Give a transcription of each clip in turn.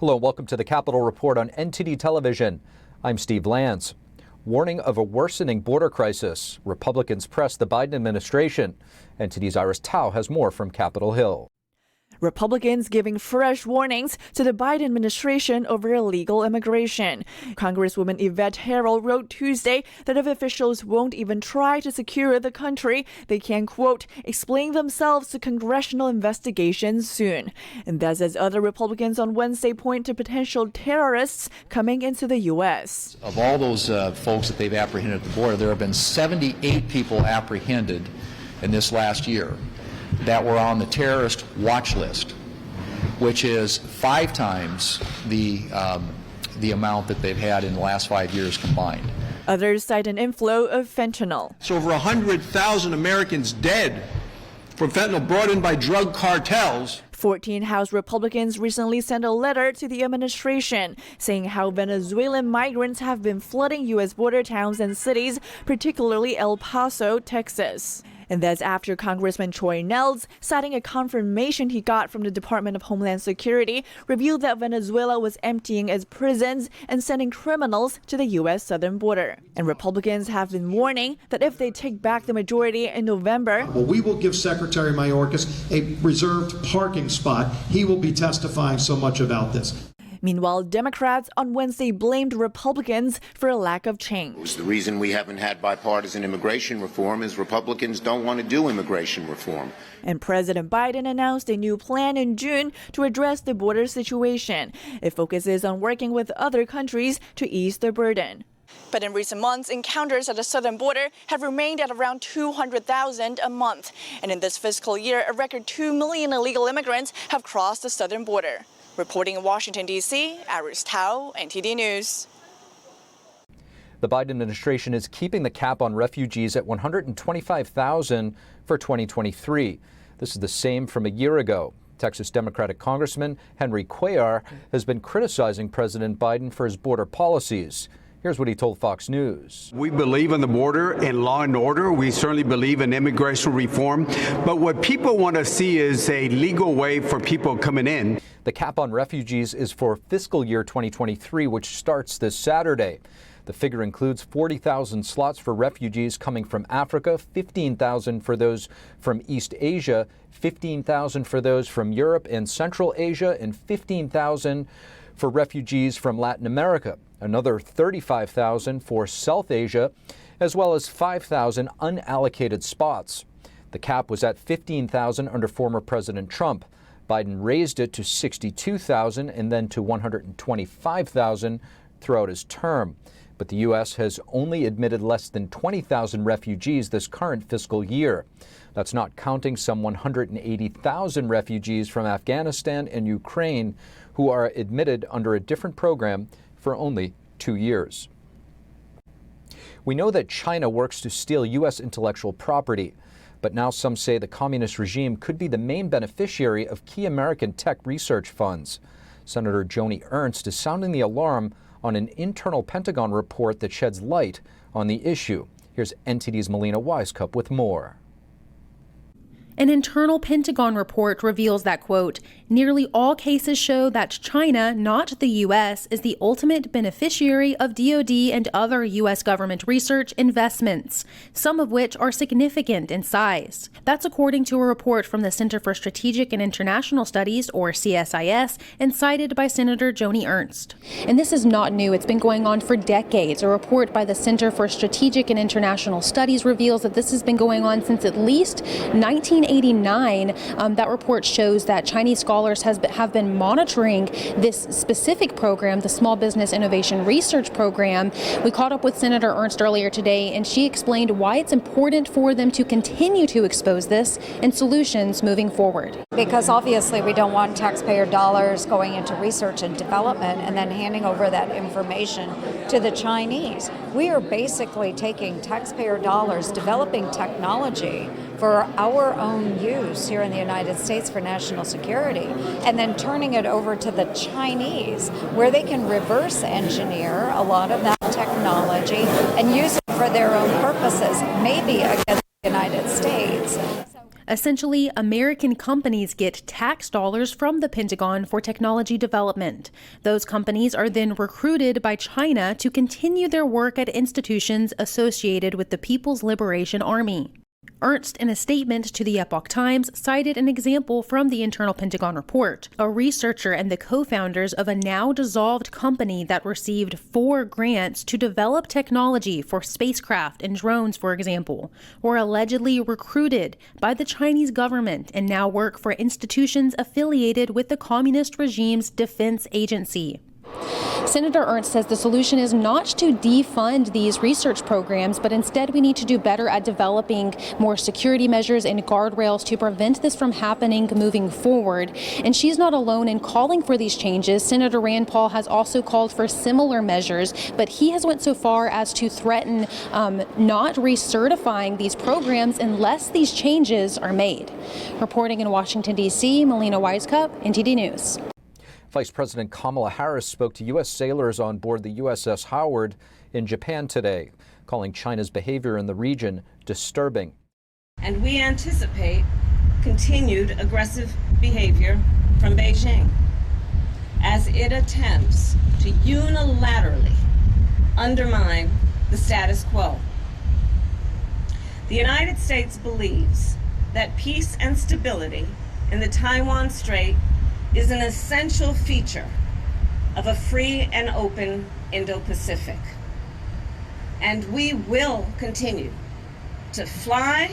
Hello, welcome to the Capitol Report on NTD Television. I'm Steve Lance. Warning of a worsening border crisis. Republicans press the Biden administration. NTD's Iris Tao has more from Capitol Hill. Republicans giving fresh warnings to the Biden administration over illegal immigration. Congresswoman Yvette Herrell wrote Tuesday that if officials won't even try to secure the country, they can, quote, explain themselves to congressional investigations soon. And that's as other Republicans on Wednesday point to potential terrorists coming into the U.S. Of all those folks that they've apprehended at the border, there have been 78 people apprehended in this last year that were on the terrorist watch list, which is 5 times the amount that they've had in the last 5 years combined. Others cite an inflow of fentanyl. It's over 100,000 Americans dead from fentanyl brought in by drug cartels. 14 House Republicans recently sent a letter to the administration saying how Venezuelan migrants have been flooding U.S. border towns and cities, particularly El Paso, Texas. And that's after Congressman Troy Nehls, citing a confirmation he got from the Department of Homeland Security, revealed that Venezuela was emptying its prisons and sending criminals to the U.S. southern border. And Republicans have been warning that if they take back the majority in November, well, we will give Secretary Mayorkas a reserved parking spot. He will be testifying so much about this. Meanwhile, Democrats on Wednesday blamed Republicans for a lack of change. The reason we haven't had bipartisan immigration reform is Republicans don't want to do immigration reform. And President Biden announced a new plan in June to address the border situation. It focuses on working with other countries to ease the burden. But in recent months, encounters at the southern border have remained at around 200,000 a month. And in this fiscal year, a record 2 million illegal immigrants have crossed the southern border. Reporting in Washington, D.C., Iris Tao, NTD News. The Biden administration is keeping the cap on refugees at 125,000 for 2023. This is the same from a year ago. Texas Democratic Congressman Henry Cuellar has been criticizing President Biden for his border policies. Here's what he told Fox News. We believe in the border and law and order. We certainly believe in immigration reform. But what people want to see is a legal way for people coming in. The cap on refugees is for fiscal year 2023, which starts this Saturday. The figure includes 40,000 slots for refugees coming from Africa, 15,000 for those from East Asia, 15,000 for those from Europe and Central Asia, and 15,000 for refugees from Latin America. Another 35,000 for South Asia, as well as 5,000 unallocated spots. The cap was at 15,000 under former President Trump. Biden raised it to 62,000 and then to 125,000 throughout his term. But the U.S. has only admitted less than 20,000 refugees this current fiscal year. That's not counting some 180,000 refugees from Afghanistan and Ukraine who are admitted under a different program for only 2 years. We know that China works to steal U.S. intellectual property, but now some say the communist regime could be the main beneficiary of key American tech research funds. Senator Joni Ernst is sounding the alarm on an internal Pentagon report that sheds light on the issue. Here's NTD's Melina Wisecup with more. An internal Pentagon report reveals that, quote, nearly all cases show that China, not the U.S., is the ultimate beneficiary of DoD and other U.S. government research investments, some of which are significant in size. That's according to a report from the Center for Strategic and International Studies, or CSIS, and cited by Senator Joni Ernst. And this is not new. It's been going on for decades. A report by the Center for Strategic and International Studies reveals that this has been going on since at least 1989. That report shows that Chinese scholars have been monitoring this specific program, the Small Business Innovation Research Program. We caught up with Senator Ernst earlier today, and she explained why it's important for them to continue to expose this and solutions moving forward. Because obviously we don't want taxpayer dollars going into research and development and then handing over that information to the Chinese. We are basically taking taxpayer dollars, developing technology for our own use here in the United States for national security, and then turning it over to the Chinese, where they can reverse engineer a lot of that technology and use it for their own purposes, maybe against the United States. Essentially, American companies get tax dollars from the Pentagon for technology development. Those companies are then recruited by China to continue their work at institutions associated with the People's Liberation Army. Ernst, in a statement to the Epoch Times, cited an example from the internal Pentagon report. A researcher and the co-founders of a now-dissolved company that received 4 grants to develop technology for spacecraft and drones, for example, were allegedly recruited by the Chinese government and now work for institutions affiliated with the communist regime's defense agency. Senator Ernst says the solution is not to defund these research programs, but instead we need to do better at developing more security measures and guardrails to prevent this from happening moving forward. And she's not alone in calling for these changes. Senator Rand Paul has also called for similar measures, but he has went so far as to threaten not recertifying these programs unless these changes are made. Reporting in Washington, D.C., Melina Wisecup, NTD News. Vice President Kamala Harris spoke to U.S. sailors on board the USS Howard in Japan today, calling China's behavior in the region disturbing. And we anticipate continued aggressive behavior from Beijing as it attempts to unilaterally undermine the status quo. The United States believes that peace and stability in the Taiwan Strait is an essential feature of a free and open Indo-Pacific. And we will continue to fly,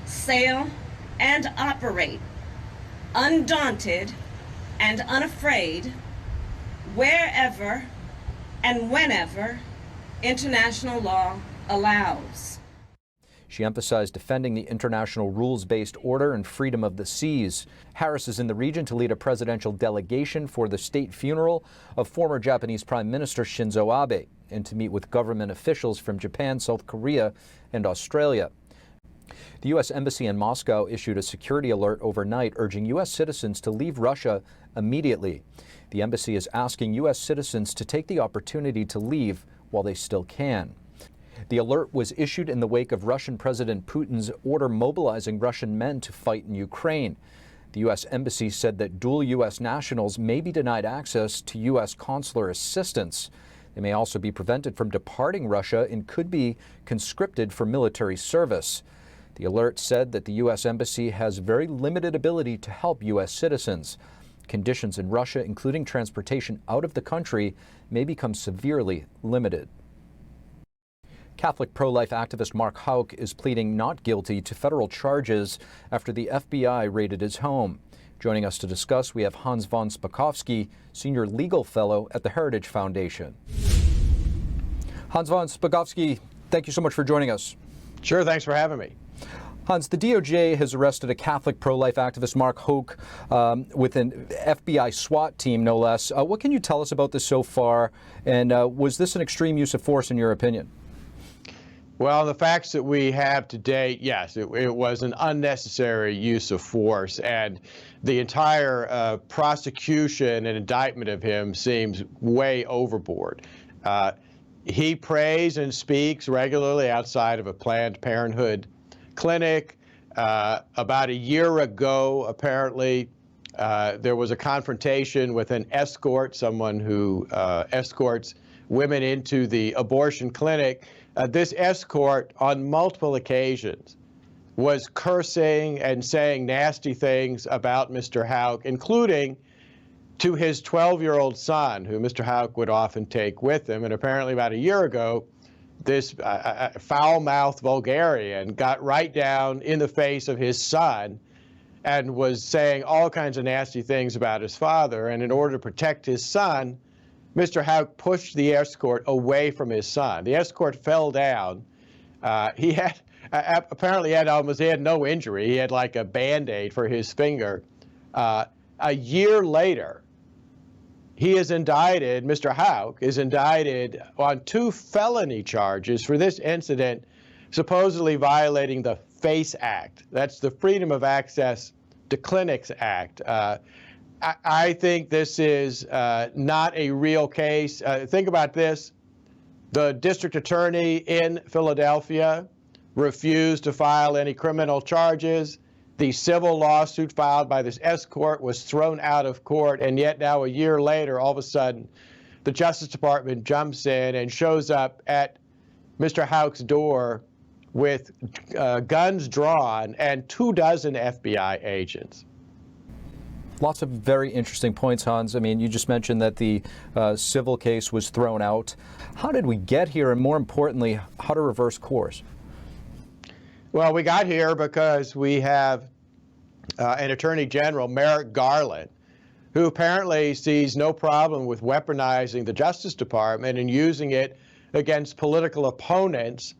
sail, and operate undaunted and unafraid wherever and whenever international law allows. She emphasized defending the international rules-based order and freedom of the seas. Harris is in the region to lead a presidential delegation for the state funeral of former Japanese Prime Minister Shinzo Abe and to meet with government officials from Japan, South Korea, and Australia. The U.S. Embassy in Moscow issued a security alert overnight urging U.S. citizens to leave Russia immediately. The embassy is asking U.S. citizens to take the opportunity to leave while they still can. The alert was issued in the wake of Russian President Putin's order mobilizing Russian men to fight in Ukraine. The U.S. Embassy said that dual U.S. nationals may be denied access to U.S. consular assistance. They may also be prevented from departing Russia and could be conscripted for military service. The alert said that the U.S. Embassy has very limited ability to help U.S. citizens. Conditions in Russia, including transportation out of the country, may become severely limited. Catholic pro-life activist Mark Houck is pleading not guilty to federal charges after the FBI raided his home. Joining us to discuss, we have Hans von Spakovsky, Senior Legal Fellow at the Heritage Foundation. Hans von Spakovsky, thank you so much for joining us. Sure, thanks for having me. Hans, the DOJ has arrested a Catholic pro-life activist, Mark Houck, with an FBI SWAT team, no less. What can you tell us about this so far, and was this an extreme use of force in your opinion? Well, the facts that we have to date, yes, it was an unnecessary use of force, and the entire prosecution and indictment of him seems way overboard. He prays and speaks regularly outside of a Planned Parenthood clinic. About a year ago, apparently, there was a confrontation with an escort, someone who escorts women into the abortion clinic. This escort, on multiple occasions, was cursing and saying nasty things about Mr. Houck, including to his 12-year-old son, who Mr. Houck would often take with him. And apparently about a year ago, this foul-mouthed vulgarian got right down in the face of his son and was saying all kinds of nasty things about his father. And in order to protect his son, Mr. Houck pushed the escort away from his son. The escort fell down. He had apparently he had no injury. He had like a Band-Aid for his finger. A year later, he is indicted, Mr. Houck is indicted on 2 felony charges for this incident, supposedly violating the FACE Act. That's the Freedom of Access to Clinics Act. I think this is not a real case. Think about this. The district attorney in Philadelphia refused to file any criminal charges. The civil lawsuit filed by this escort was thrown out of court, and yet now a year later, all of a sudden, the Justice Department jumps in and shows up at Mr. Houck's door with guns drawn and 24 FBI agents. Lots of very interesting points, Hans. I mean, you just mentioned that the civil case was thrown out. How did we get here, and more importantly, how to reverse course? Well, we got here because we have an Attorney General, Merrick Garland, who apparently sees no problem with weaponizing the Justice Department and using it against political opponents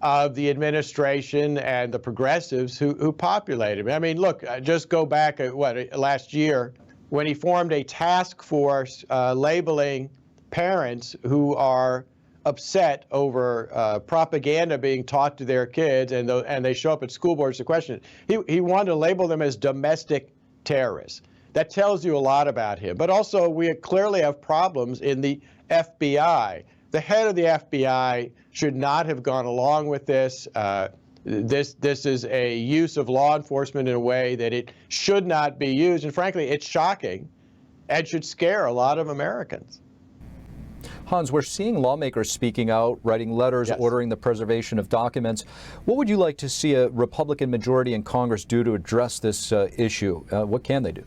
of the administration and the progressives who populated it. I mean, look, just go back at last year when he formed a task force labeling parents who are upset over propaganda being taught to their kids, and they show up at school boards to question it. He wanted to label them as domestic terrorists. That tells you a lot about him. But also, we clearly have problems in the FBI. The head of the FBI should not have gone along with this. This is a use of law enforcement in a way that it should not be used. And frankly, it's shocking and should scare a lot of Americans. Hans, we're seeing lawmakers speaking out, writing letters, Yes. ordering the preservation of documents. What would you like to see a Republican majority in Congress do to address this issue? What can they do?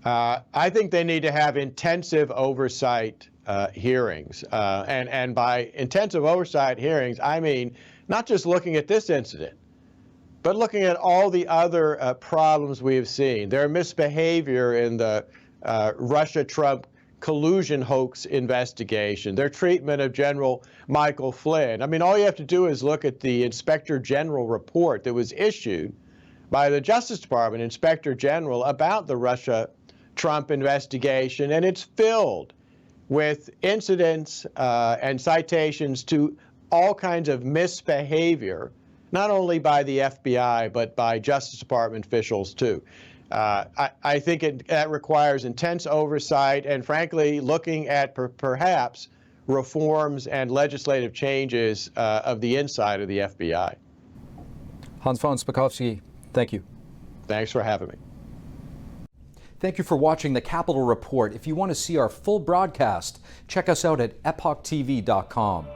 I think they need to have intensive oversight hearings. And by intensive oversight hearings, I mean not just looking at this incident, but looking at all the other problems we have seen. Their misbehavior in the Russia-Trump collusion hoax investigation, their treatment of General Michael Flynn. I mean, all you have to do is look at the Inspector General report that was issued by the Justice Department Inspector General about the Russia-Trump investigation, and it's filled with incidents and citations to all kinds of misbehavior, not only by the FBI, but by Justice Department officials, too. I think that requires intense oversight and, frankly, looking at perhaps reforms and legislative changes of the inside of the FBI. Hans von Spakovsky, thank you. Thanks for having me. Thank you for watching the Capitol Report. If you want to see our full broadcast, check us out at epochtv.com.